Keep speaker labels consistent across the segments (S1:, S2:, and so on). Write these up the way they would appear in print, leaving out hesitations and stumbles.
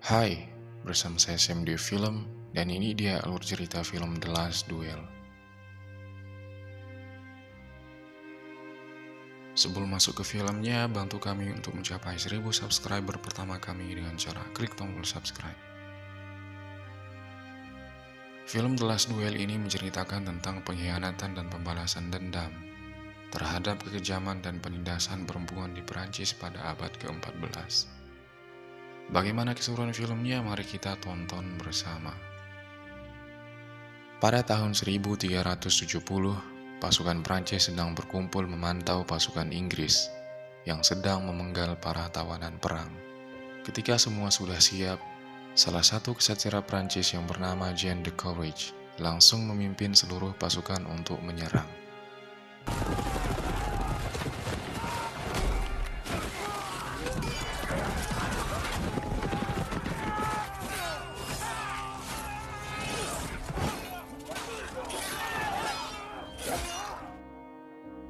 S1: Hai, bersama saya Sam di Film, dan ini dia alur cerita film The Last Duel. Sebelum masuk ke filmnya, bantu kami untuk mencapai 1000 subscriber pertama kami dengan cara klik tombol subscribe. Film The Last Duel ini menceritakan tentang pengkhianatan dan pembalasan dendam terhadap kekejaman dan penindasan perempuan di Perancis pada abad ke-14. Bagaimana keseruan filmnya? Mari kita tonton bersama. Pada tahun 1370, pasukan Prancis sedang berkumpul memantau pasukan Inggris yang sedang memenggal para tawanan perang. Ketika semua sudah siap, salah satu ksatria Prancis yang bernama Jean de Courage langsung memimpin seluruh pasukan untuk menyerang.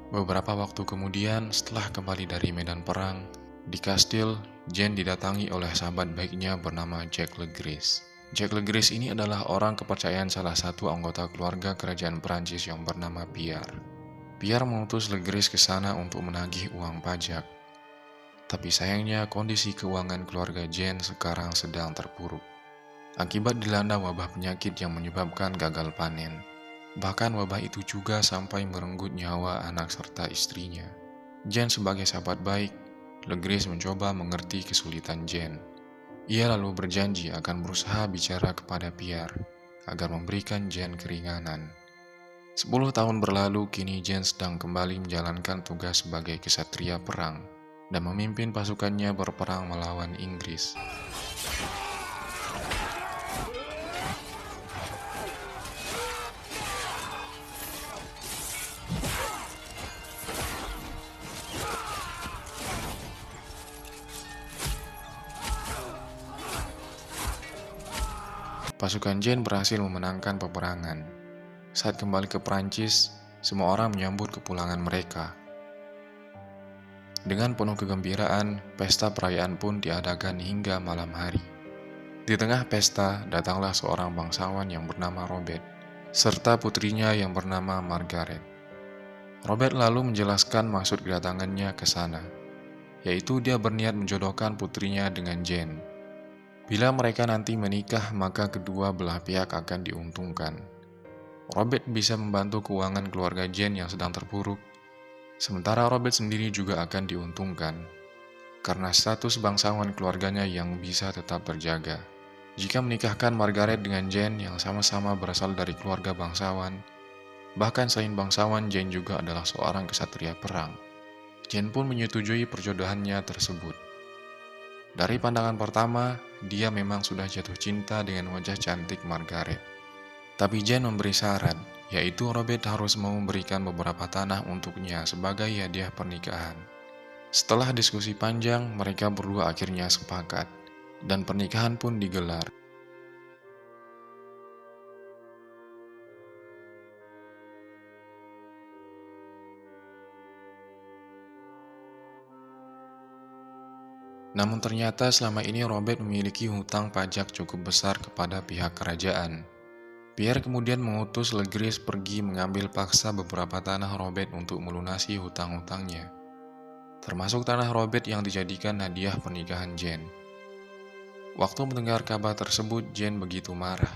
S1: Beberapa waktu kemudian, setelah kembali dari medan perang, di kastil, Jean didatangi oleh sahabat baiknya bernama Jacques Le Gris. Jacques Le Gris ini adalah orang kepercayaan salah satu anggota keluarga kerajaan Perancis yang bernama Pierre. Pierre mengutus Le Gris ke sana untuk menagih uang pajak. Tapi sayangnya kondisi keuangan keluarga Jean sekarang sedang terpuruk. Akibat dilanda wabah penyakit yang menyebabkan gagal panen. Bahkan wabah itu juga sampai merenggut nyawa anak serta istrinya. Jean sebagai sahabat baik, Le Gris mencoba mengerti kesulitan Jean. Ia lalu berjanji akan berusaha bicara kepada Pierre agar memberikan Jean keringanan. 10 tahun berlalu, kini Jean sedang kembali menjalankan tugas sebagai ksatria perang dan memimpin pasukannya berperang melawan Inggris. Pasukan Jean berhasil memenangkan peperangan. Saat kembali ke Prancis, semua orang menyambut kepulangan mereka. Dengan penuh kegembiraan, pesta perayaan pun diadakan hingga malam hari. Di tengah pesta, datanglah seorang bangsawan yang bernama Robert, serta putrinya yang bernama Margaret. Robert lalu menjelaskan maksud kedatangannya ke sana, yaitu dia berniat menjodohkan putrinya dengan Jean. Bila mereka nanti menikah, maka kedua belah pihak akan diuntungkan. Robert bisa membantu keuangan keluarga Jean yang sedang terpuruk, sementara Robert sendiri juga akan diuntungkan, karena status bangsawan keluarganya yang bisa tetap terjaga. Jika menikahkan Margaret dengan Jean yang sama-sama berasal dari keluarga bangsawan, bahkan selain bangsawan, Jean juga adalah seorang ksatria perang. Jean pun menyetujui perjodohannya tersebut. Dari pandangan pertama, dia memang sudah jatuh cinta dengan wajah cantik Margaret. Tapi Jean memberi syarat, yaitu Robert harus mau memberikan beberapa tanah untuknya sebagai hadiah pernikahan. Setelah diskusi panjang, mereka berdua akhirnya sepakat, dan pernikahan pun digelar. Namun ternyata selama ini Robert memiliki hutang pajak cukup besar kepada pihak kerajaan. Pierre kemudian mengutus Le Gris pergi mengambil paksa beberapa tanah Robert untuk melunasi hutang-hutangnya, termasuk tanah Robert yang dijadikan hadiah pernikahan Jean. Waktu mendengar kabar tersebut, Jean begitu marah.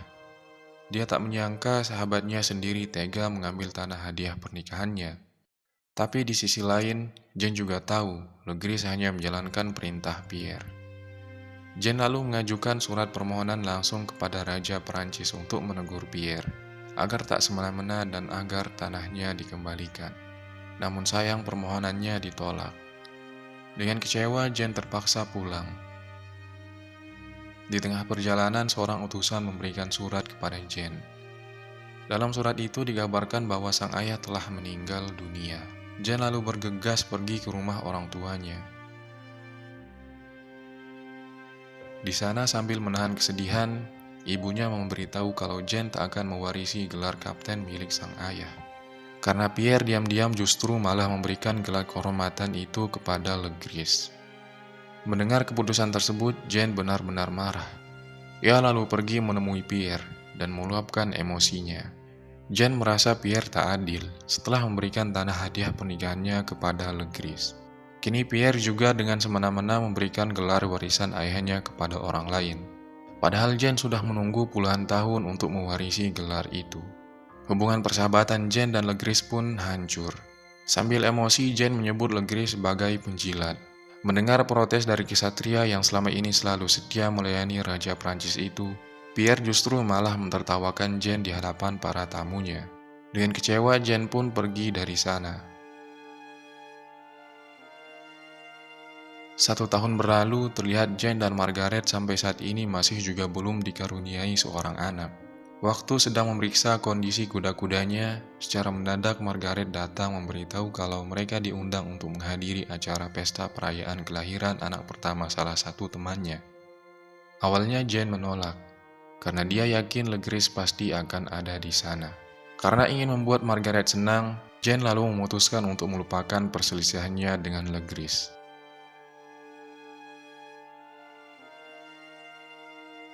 S1: Dia tak menyangka sahabatnya sendiri tega mengambil tanah hadiah pernikahannya. Tapi di sisi lain, Jean juga tahu Le Gris hanya menjalankan perintah Pierre. Jean lalu mengajukan surat permohonan langsung kepada Raja Perancis untuk menegur Pierre agar tak semena-mena dan agar tanahnya dikembalikan. Namun sayang permohonannya ditolak. Dengan kecewa, Jean terpaksa pulang. Di tengah perjalanan, seorang utusan memberikan surat kepada Jean. Dalam surat itu digambarkan bahwa sang ayah telah meninggal dunia. Jean lalu bergegas pergi ke rumah orang tuanya. Di sana sambil menahan kesedihan, ibunya memberitahu kalau Jean tak akan mewarisi gelar kapten milik sang ayah. Karena Pierre diam-diam justru malah memberikan gelar kehormatan itu kepada Le Gris. Mendengar keputusan tersebut, Jean benar-benar marah. Ia lalu pergi menemui Pierre dan meluapkan emosinya. Jane merasa Pierre tak adil setelah memberikan tanah hadiah pernikahannya kepada Legris. Kini Pierre juga dengan semena-mena memberikan gelar warisan ayahnya kepada orang lain. Padahal Jane sudah menunggu puluhan tahun untuk mewarisi gelar itu. Hubungan persahabatan Jane dan Legris pun hancur. Sambil emosi, Jane menyebut Legris sebagai penjilat. Mendengar protes dari kesatria yang selama ini selalu setia melayani Raja Prancis itu, Pierre justru malah mentertawakan Jane di hadapan para tamunya. Dengan kecewa, Jane pun pergi dari sana. 1 tahun berlalu, terlihat Jane dan Margaret sampai saat ini masih juga belum dikaruniai seorang anak. Waktu sedang memeriksa kondisi kuda-kudanya, secara mendadak Margaret datang memberitahu kalau mereka diundang untuk menghadiri acara pesta perayaan kelahiran anak pertama salah satu temannya. Awalnya Jane menolak, karena dia yakin Legris pasti akan ada di sana. Karena ingin membuat Margaret senang, Jane lalu memutuskan untuk melupakan perselisihannya dengan Legris.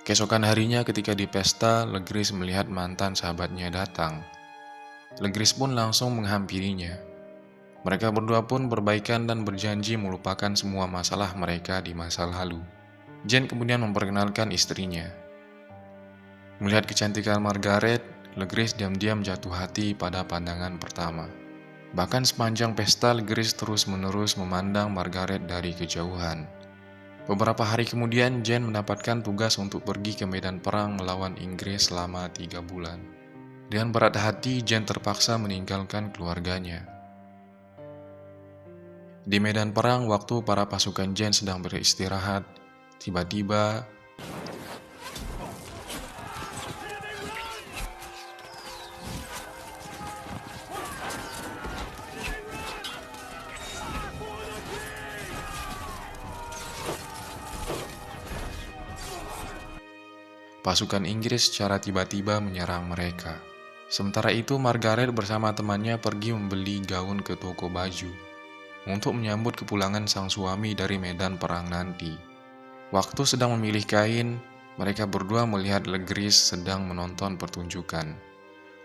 S1: Keesokan harinya ketika di pesta, Legris melihat mantan sahabatnya datang. Legris pun langsung menghampirinya. Mereka berdua pun berbaikan dan berjanji melupakan semua masalah mereka di masa lalu. Jane kemudian memperkenalkan istrinya. Melihat kecantikan Margaret, Legris diam-diam jatuh hati pada pandangan pertama. Bahkan sepanjang pesta, Legris terus-menerus memandang Margaret dari kejauhan. Beberapa hari kemudian, Jane mendapatkan tugas untuk pergi ke medan perang melawan Inggris selama 3 bulan. Dengan berat hati, Jane terpaksa meninggalkan keluarganya. Di medan perang, waktu para pasukan Jane sedang beristirahat, tiba-tiba pasukan Inggris secara tiba-tiba menyerang mereka. Sementara itu, Margaret bersama temannya pergi membeli gaun ke toko baju untuk menyambut kepulangan sang suami dari medan perang nanti. Waktu sedang memilih kain, mereka berdua melihat Legris sedang menonton pertunjukan.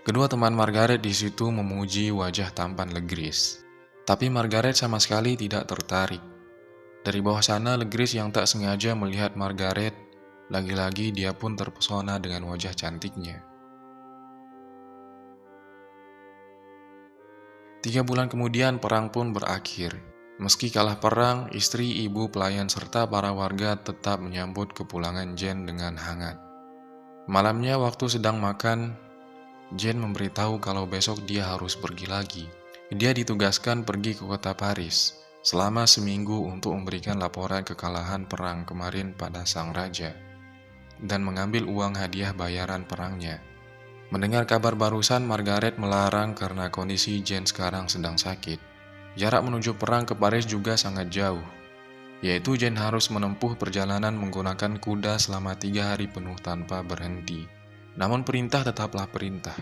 S1: Kedua teman Margaret di situ memuji wajah tampan Legris, tapi Margaret sama sekali tidak tertarik. Dari bawah sana, Legris yang tak sengaja melihat Margaret. Lagi-lagi dia pun terpesona dengan wajah cantiknya. 3 bulan kemudian perang pun berakhir. Meski kalah perang, istri, ibu, pelayan, serta para warga tetap menyambut kepulangan Jane dengan hangat. Malamnya waktu sedang makan, Jane memberitahu kalau besok dia harus pergi lagi. Dia ditugaskan pergi ke kota Paris selama seminggu untuk memberikan laporan kekalahan perang kemarin pada sang raja dan mengambil uang hadiah bayaran perangnya. Mendengar kabar barusan, Margaret melarang karena kondisi Jane sekarang sedang sakit. Jarak menuju perang ke Paris juga sangat jauh, yaitu Jane harus menempuh perjalanan menggunakan kuda selama 3 hari penuh tanpa berhenti. Namun perintah tetaplah perintah.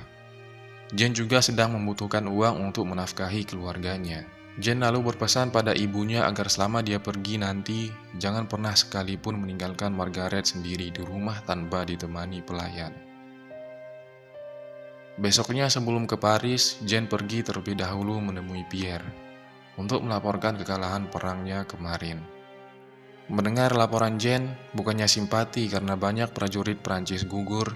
S1: Jane juga sedang membutuhkan uang untuk menafkahi keluarganya. Jane lalu berpesan pada ibunya agar selama dia pergi nanti, jangan pernah sekalipun meninggalkan Margaret sendiri di rumah tanpa ditemani pelayan. Besoknya sebelum ke Paris, Jane pergi terlebih dahulu menemui Pierre untuk melaporkan kekalahan perangnya kemarin. Mendengar laporan Jane, bukannya simpati karena banyak prajurit Prancis gugur,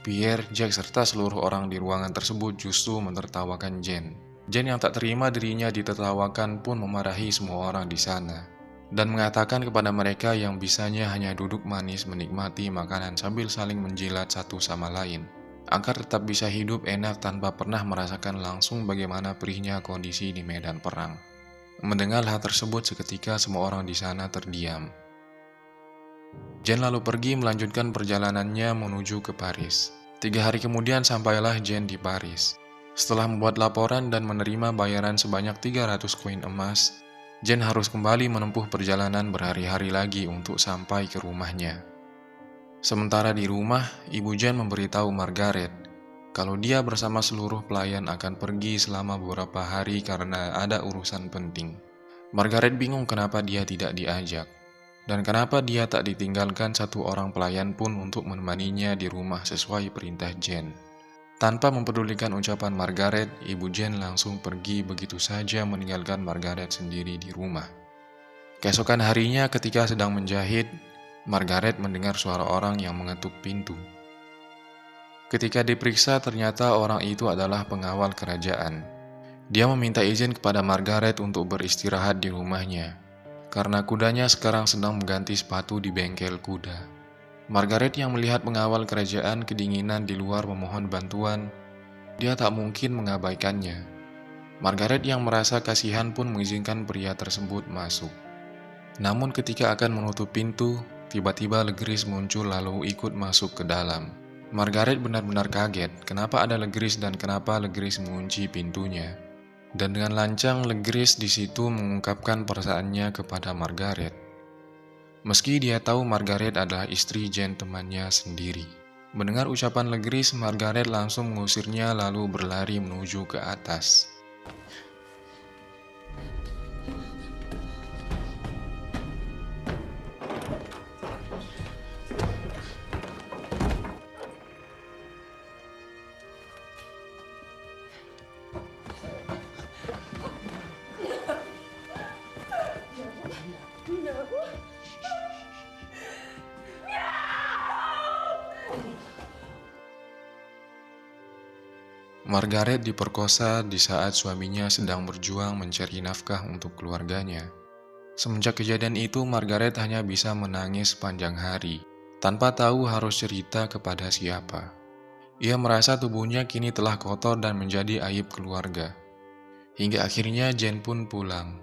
S1: Pierre, Jack, serta seluruh orang di ruangan tersebut justru menertawakan Jane. Jane yang tak terima dirinya ditertawakan pun memarahi semua orang di sana dan mengatakan kepada mereka yang bisanya hanya duduk manis menikmati makanan sambil saling menjilat satu sama lain agar tetap bisa hidup enak tanpa pernah merasakan langsung bagaimana perihnya kondisi di medan perang. Mendengar hal tersebut, seketika semua orang di sana terdiam. Jane lalu pergi melanjutkan perjalanannya menuju ke Paris. 3 hari kemudian sampailah Jane di Paris. Setelah membuat laporan dan menerima bayaran sebanyak 300 koin emas, Jane harus kembali menempuh perjalanan berhari-hari lagi untuk sampai ke rumahnya. Sementara di rumah, ibu Jane memberitahu Margaret kalau dia bersama seluruh pelayan akan pergi selama beberapa hari karena ada urusan penting. Margaret bingung kenapa dia tidak diajak. Dan kenapa dia tak ditinggalkan satu orang pelayan pun untuk menemaninya di rumah sesuai perintah Jane. Tanpa mempedulikan ucapan Margaret, Ibu Jane langsung pergi begitu saja meninggalkan Margaret sendiri di rumah. Keesokan harinya ketika sedang menjahit, Margaret mendengar suara orang yang mengetuk pintu. Ketika diperiksa ternyata orang itu adalah pengawal kerajaan. Dia meminta izin kepada Margaret untuk beristirahat di rumahnya, karena kudanya sekarang sedang mengganti sepatu di bengkel kuda. Margaret yang melihat pengawal kerajaan kedinginan di luar memohon bantuan, dia tak mungkin mengabaikannya. Margaret yang merasa kasihan pun mengizinkan pria tersebut masuk. Namun ketika akan menutup pintu, tiba-tiba Legris muncul lalu ikut masuk ke dalam. Margaret benar-benar kaget kenapa ada Legris dan kenapa Legris mengunci pintunya. Dan dengan lancang Legris di situ mengungkapkan perasaannya kepada Margaret. Meski dia tahu Margaret adalah istri Jane temannya sendiri. Mendengar ucapan Legris, Margaret langsung mengusirnya lalu berlari menuju ke atas. Margaret diperkosa di saat suaminya sedang berjuang mencari nafkah untuk keluarganya. Semenjak kejadian itu, Margaret hanya bisa menangis sepanjang hari, tanpa tahu harus cerita kepada siapa. Ia merasa tubuhnya kini telah kotor dan menjadi aib keluarga. Hingga akhirnya Jane pun pulang.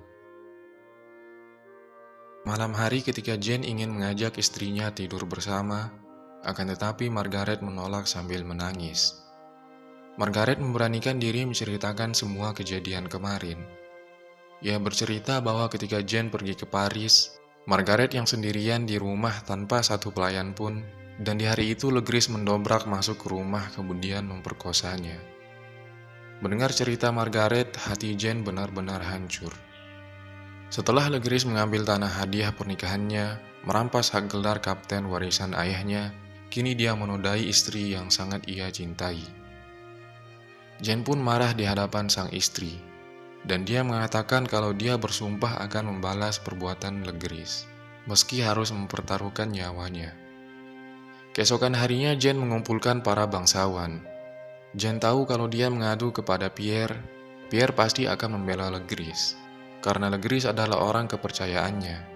S1: Malam hari ketika Jane ingin mengajak istrinya tidur bersama, akan tetapi Margaret menolak sambil menangis. Margaret memberanikan diri menceritakan semua kejadian kemarin. Ia bercerita bahwa ketika Jane pergi ke Paris, Margaret yang sendirian di rumah tanpa satu pelayan pun, dan di hari itu Legris mendobrak masuk ke rumah kemudian memperkosanya. Mendengar cerita Margaret, hati Jane benar-benar hancur. Setelah Legris mengambil tanah hadiah pernikahannya, merampas hak gelar kapten warisan ayahnya, kini dia menodai istri yang sangat ia cintai. Jane pun marah di hadapan sang istri, dan dia mengatakan kalau dia bersumpah akan membalas perbuatan Legris, meski harus mempertaruhkan nyawanya. Keesokan harinya Jane mengumpulkan para bangsawan. Jane tahu kalau dia mengadu kepada Pierre, Pierre pasti akan membela Legris, karena Legris adalah orang kepercayaannya.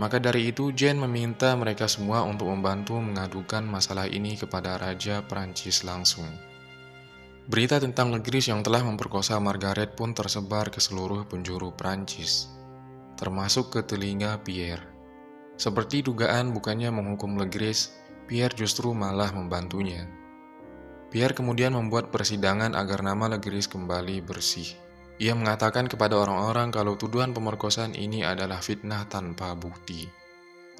S1: Maka dari itu Jane meminta mereka semua untuk membantu mengadukan masalah ini kepada Raja Prancis langsung. Berita tentang Legris yang telah memperkosa Margaret pun tersebar ke seluruh penjuru Prancis, termasuk ke telinga Pierre. Seperti dugaan bukannya menghukum Legris, Pierre justru malah membantunya. Pierre kemudian membuat persidangan agar nama Legris kembali bersih. Ia mengatakan kepada orang-orang kalau tuduhan pemerkosaan ini adalah fitnah tanpa bukti.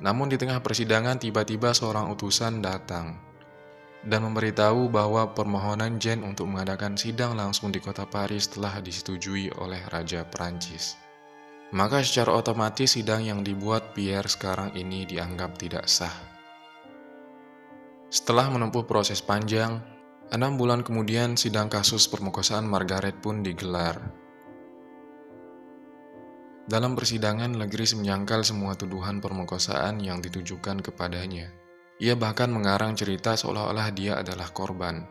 S1: Namun di tengah persidangan tiba-tiba seorang utusan datang dan memberitahu bahwa permohonan Jane untuk mengadakan sidang langsung di kota Paris telah disetujui oleh Raja Prancis. Maka secara otomatis sidang yang dibuat Pierre sekarang ini dianggap tidak sah. Setelah menempuh proses panjang, 6 bulan kemudian sidang kasus perkosaan Margaret pun digelar. Dalam persidangan, Legris menyangkal semua tuduhan perkosaan yang ditujukan kepadanya. Ia bahkan mengarang cerita seolah-olah dia adalah korban.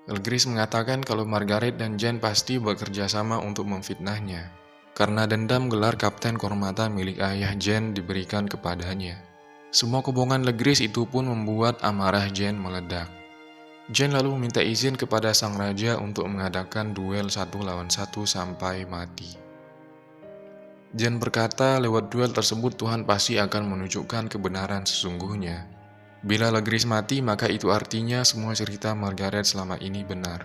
S1: Legris mengatakan kalau Margaret dan Jane pasti bekerja sama untuk memfitnahnya, karena dendam gelar Kapten Kehormatan milik ayah Jane diberikan kepadanya. Semua kebohongan Legris itu pun membuat amarah Jane meledak. Jane lalu meminta izin kepada sang raja untuk mengadakan duel 1 lawan 1 sampai mati. Jane berkata lewat duel tersebut Tuhan pasti akan menunjukkan kebenaran sesungguhnya. Bila Legris mati, maka itu artinya semua cerita Margaret selama ini benar.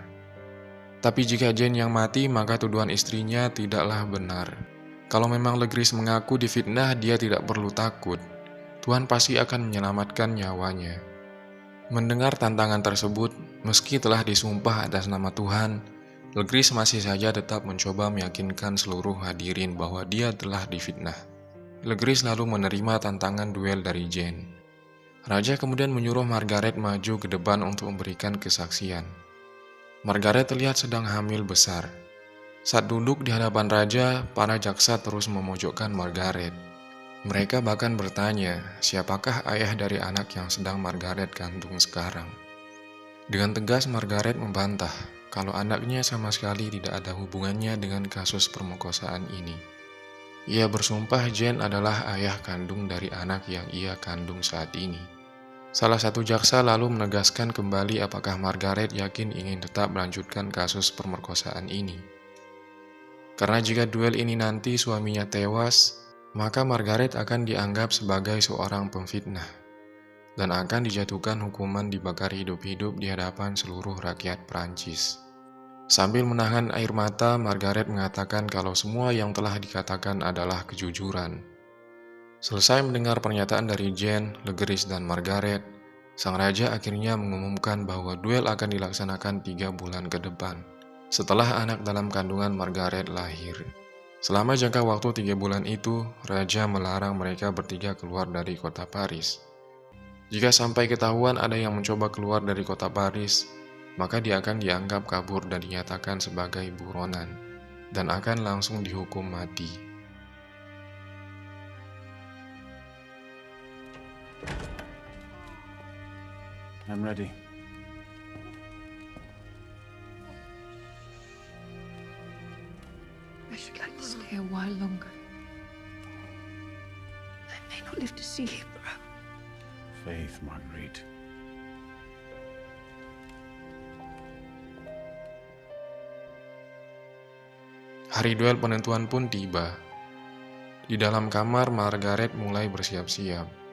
S1: Tapi jika Jane yang mati, maka tuduhan istrinya tidaklah benar. Kalau memang Legris mengaku difitnah, dia tidak perlu takut. Tuhan pasti akan menyelamatkan nyawanya. Mendengar tantangan tersebut, meski telah disumpah atas nama Tuhan, Legris masih saja tetap mencoba meyakinkan seluruh hadirin bahwa dia telah difitnah. Legris lalu menerima tantangan duel dari Jane. Raja kemudian menyuruh Margaret maju ke depan untuk memberikan kesaksian. Margaret terlihat sedang hamil besar. Saat duduk di hadapan raja, para jaksa terus memojokkan Margaret. Mereka bahkan bertanya, siapakah ayah dari anak yang sedang Margaret kandung sekarang? Dengan tegas Margaret membantah kalau anaknya sama sekali tidak ada hubungannya dengan kasus pemerkosaan ini. Ia bersumpah Jane adalah ayah kandung dari anak yang ia kandung saat ini. Salah satu jaksa lalu menegaskan kembali apakah Margaret yakin ingin tetap melanjutkan kasus pemerkosaan ini. Karena jika duel ini nanti suaminya tewas, maka Margaret akan dianggap sebagai seorang pemfitnah dan akan dijatuhkan hukuman dibakar hidup-hidup di hadapan seluruh rakyat Prancis. Sambil menahan air mata, Margaret mengatakan kalau semua yang telah dikatakan adalah kejujuran. Selesai mendengar pernyataan dari Jane, Legris, dan Margaret, sang raja akhirnya mengumumkan bahwa duel akan dilaksanakan 3 bulan ke depan, setelah anak dalam kandungan Margaret lahir. Selama jangka waktu 3 bulan itu, raja melarang mereka bertiga keluar dari kota Paris. Jika sampai ketahuan ada yang mencoba keluar dari kota Paris, maka dia akan dianggap kabur dan dinyatakan sebagai buronan, dan akan langsung dihukum mati.
S2: I'm ready.
S3: I should like to stay a while longer. I may not live to see him grow.
S2: Faith, Marguerite.
S1: Hari duel penentuan pun tiba. Di dalam kamar, Margaret mulai bersiap-siap.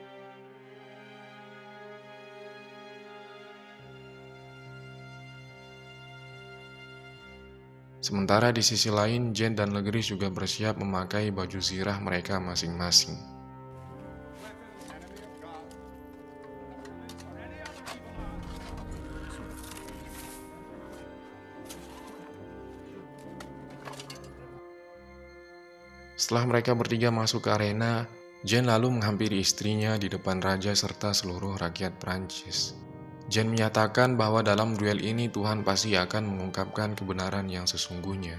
S1: Sementara di sisi lain, Jane dan Legris juga bersiap memakai baju zirah mereka masing-masing. Setelah mereka bertiga masuk ke arena, Jane lalu menghampiri istrinya di depan raja serta seluruh rakyat Prancis. Jane menyatakan bahwa dalam duel ini Tuhan pasti akan mengungkapkan kebenaran yang sesungguhnya.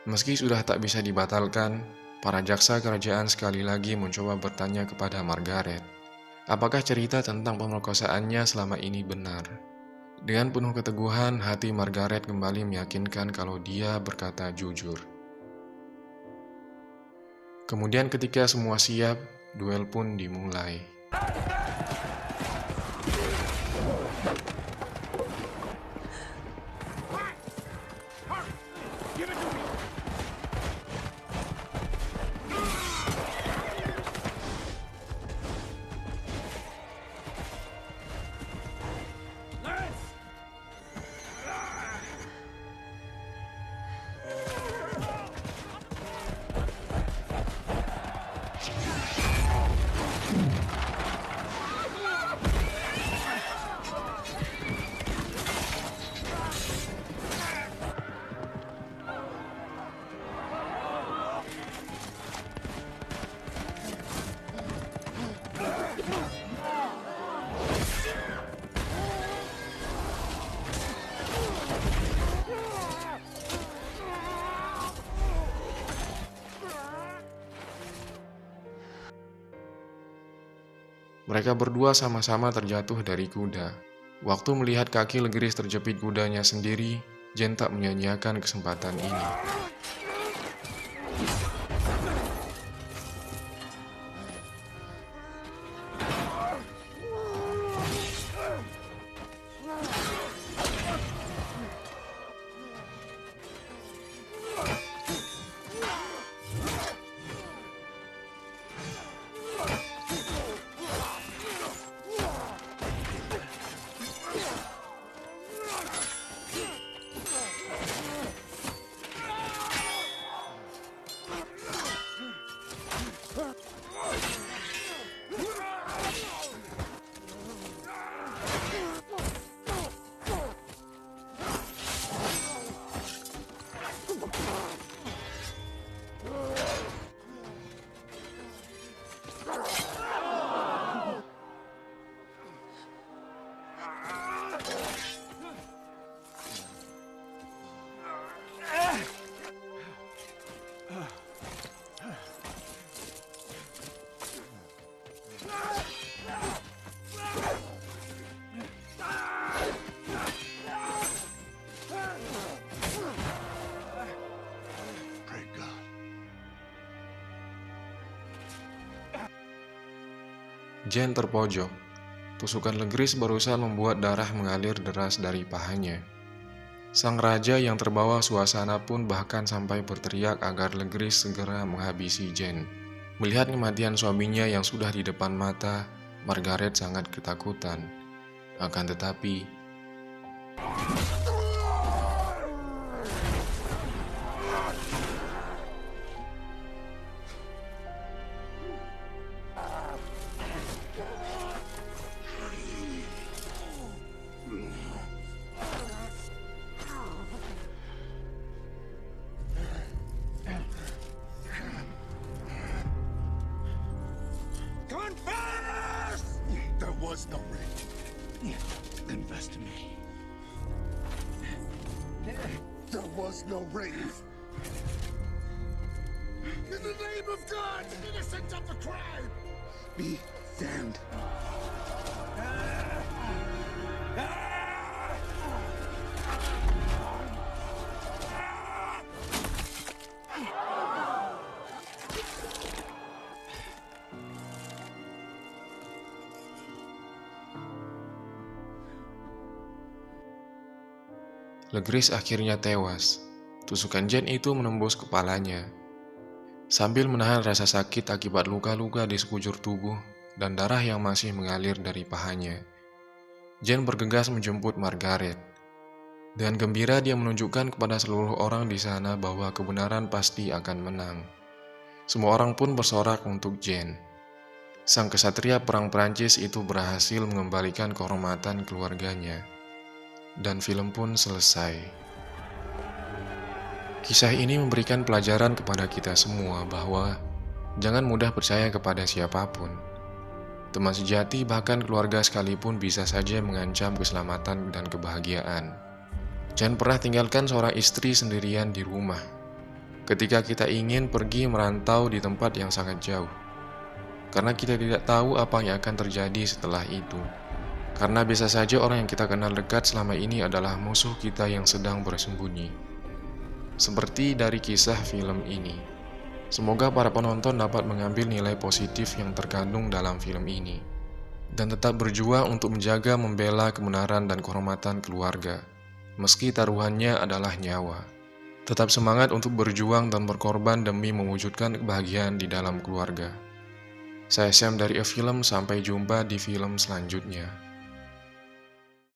S1: Meski sudah tak bisa dibatalkan, para jaksa kerajaan sekali lagi mencoba bertanya kepada Margaret, apakah cerita tentang pemerkosaannya selama ini benar? Dengan penuh keteguhan, hati Margaret kembali meyakinkan kalau dia berkata jujur. Kemudian ketika semua siap, duel pun dimulai. Mereka berdua sama-sama terjatuh dari kuda. Waktu melihat kaki Legris terjepit kudanya sendiri, Jane tak menyia-nyiakan kesempatan ini. Jane terpojok. Tusukan Legris berusaha membuat darah mengalir deras dari pahanya. Sang raja yang terbawa suasana pun bahkan sampai berteriak agar Legris segera menghabisi Jane. Melihat kematian suaminya yang sudah di depan mata, Margaret sangat ketakutan. Akan tetapi,
S4: Confess! There was no ring. Confess to me. There was no ring. In the name of God, innocent of the crime, be damned.
S1: Legris akhirnya tewas. Tusukan Jane itu menembus kepalanya. Sambil menahan rasa sakit akibat luka-luka di sekujur tubuh dan darah yang masih mengalir dari pahanya, Jane bergegas menjemput Margaret. Dengan gembira dia menunjukkan kepada seluruh orang di sana bahwa kebenaran pasti akan menang. Semua orang pun bersorak untuk Jane. Sang kesatria perang Prancis itu berhasil mengembalikan kehormatan keluarganya. Dan film pun selesai. Kisah ini memberikan pelajaran kepada kita semua bahwa jangan mudah percaya kepada siapapun. Teman sejati bahkan keluarga sekalipun bisa saja mengancam keselamatan dan kebahagiaan. Jangan pernah tinggalkan seorang istri sendirian di rumah ketika kita ingin pergi merantau di tempat yang sangat jauh, karena kita tidak tahu apa yang akan terjadi setelah itu. Karena bisa saja orang yang kita kenal dekat selama ini adalah musuh kita yang sedang bersembunyi. Seperti dari kisah film ini. Semoga para penonton dapat mengambil nilai positif yang terkandung dalam film ini. Dan tetap berjuang untuk menjaga membela kebenaran dan kehormatan keluarga. Meski taruhannya adalah nyawa. Tetap semangat untuk berjuang dan berkorban demi mewujudkan kebahagiaan di dalam keluarga. Saya Sam dari A Film, sampai jumpa di film selanjutnya.